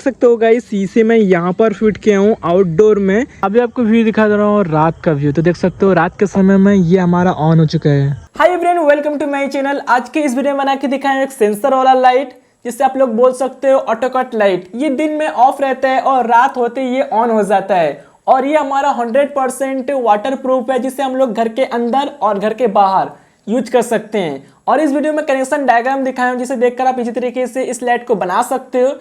देख सकते हो गाइस, इसे मैं यहाँ पर फिट किया हूँ आउटडोर में। अभी आपको व्यू दिखा दे रहा हूँ रात का व्यू। तो देख सकते हो रात के समय में ये हमारा ऑन हो चुका है। Hi friend, welcome to my channel. आज के इस वीडियो में बना के दिखाएं एक सेंसर वाला लाइट, जिससे आप लोग बोल सकते हो ऑटो कट लाइट। ये दिन में ऑफ रहता है और रात होते ये ऑन हो जाता है। और ये हमारा 100% वाटर प्रूफ है, जिसे हम लोग घर के अंदर और घर के बाहर यूज कर सकते हैं। और इस वीडियो में कनेक्शन डायग्राम दिखाया हूं, जिसे देखकर आप इसी तरीके से इस लाइट को बना सकते हो।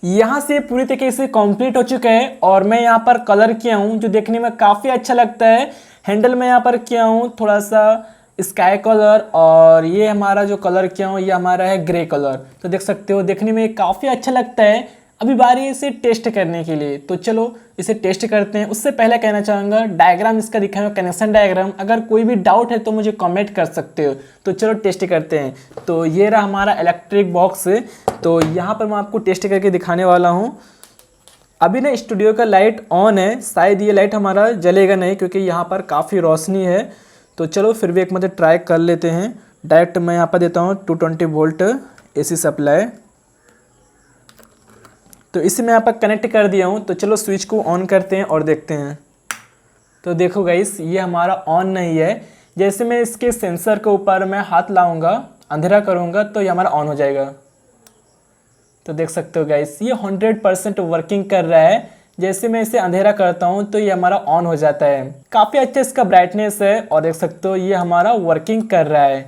यहाँ से पूरी तरीके से कंप्लीट हो चुका है और मैं यहाँ पर कलर किया हूँ जो देखने में काफ़ी अच्छा लगता है। हैंडल में यहाँ पर किया हूँ थोड़ा सा स्काई कलर और ये हमारा जो कलर किया हूँ ये हमारा है ग्रे कलर। तो देख सकते हो देखने में काफ़ी अच्छा लगता है। अभी बारी है इसे टेस्ट करने के लिए, तो चलो इसे टेस्ट करते हैं। उससे पहले कहना चाहूँगा डायग्राम इसका दिखाया हुआ कनेक्शन डायग्राम, अगर कोई भी डाउट है तो मुझे कमेंट कर सकते हो। तो चलो टेस्ट करते हैं। तो ये रहा हमारा इलेक्ट्रिक बॉक्स। तो यहाँ पर मैं आपको टेस्ट करके दिखाने वाला हूँ। अभी ना स्टूडियो का लाइट ऑन है, शायद ये लाइट हमारा जलेगा नहीं क्योंकि यहाँ पर काफ़ी रोशनी है। तो चलो फिर भी एक मतलब ट्राई कर लेते हैं। डायरेक्ट मैं यहाँ पर देता हूँ 220 वोल्ट AC सप्लाई। तो इसे मैं यहाँ पर कनेक्ट कर दिया हूँ। तो चलो स्विच को ऑन करते हैं और देखते हैं। तो देखो गाइस ये हमारा ऑन नहीं है। जैसे मैं इसके सेंसर के ऊपर मैं हाथ लाऊंगा, अंधेरा करूँगा तो ये हमारा ऑन हो जाएगा। तो देख सकते हो गाइस ये 100% वर्किंग कर रहा है। जैसे मैं इसे अंधेरा करता हूँ तो ये हमारा ऑन हो जाता है। काफ़ी अच्छा इसका ब्राइटनेस है और देख सकते हो ये हमारा वर्किंग कर रहा है।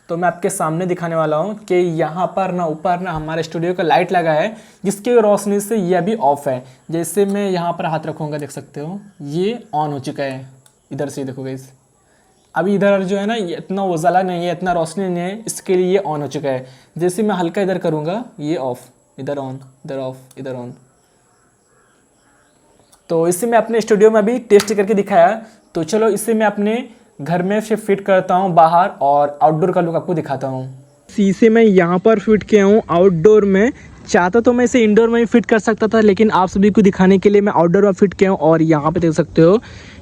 तो मैं आपके सामने दिखाने वाला हूँ कि यहाँ पर ना ऊपर ना हमारे स्टूडियो का लाइट लगा है जिसकी रोशनी से ये अभी ऑफ है। जैसे मैं यहाँ पर हाथ रखूँगा देख सकते हो ये ऑन हो चुका है। इधर से देखो गाइस, अभी इधर जो है ना ये इतना उजाला नहीं है, इतना रोशनी नहीं है, इसके लिए ये ऑन हो चुका है। जैसे मैं हल्का इधर करूँगा ये ऑफ, इधर ऑन, इधर ऑफ, इधर ऑन। तो इसे मैं अपने स्टूडियो में अभी टेस्ट करके दिखाया। तो चलो इसे मैं अपने घर में से फिट करता हूँ बाहर और आउटडोर का लुक आपको दिखाता हूँ। शीशे मैं यहाँ पर फिट किया हूँ आउटडोर में। चाहता तो मैं इसे इंडोर में भी फिट कर सकता था, लेकिन आप सभी को दिखाने के लिए मैं आउटडोर में फिट किया हूँ। और यहाँ पे देख सकते हो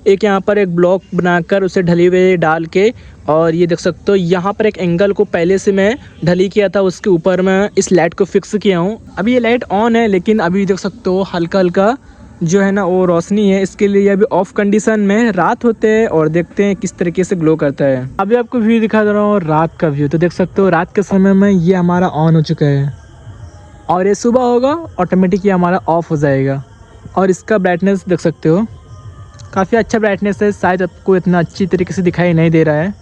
एक यहाँ पर एक ब्लॉक बनाकर उसे ढली हुई डाल के, और ये देख सकते हो यहाँ पर एक एंगल को पहले से मैं ढली किया था, उसके ऊपर मैं इस लाइट को फिक्स किया हूँ। अभी ये लाइट ऑन है लेकिन अभी देख सकते हो हल्का हल्का जो है ना वो रोशनी है, इसके लिए अभी ऑफ कंडीशन में। रात होते हैं और देखते हैं किस तरीके से ग्लो करता है। अभी आपको व्यू दिखा दे रहा हूँ रात का व्यू। तो देख सकते हो रात के समय में ये हमारा ऑन हो चुका है और ये सुबह होगा ऑटोमेटिक ये हमारा ऑफ हो जाएगा। और इसका ब्राइटनेस देख सकते हो काफ़ी अच्छा ब्राइटनेस है, शायद आपको इतना अच्छी तरीके से दिखाई नहीं दे रहा है।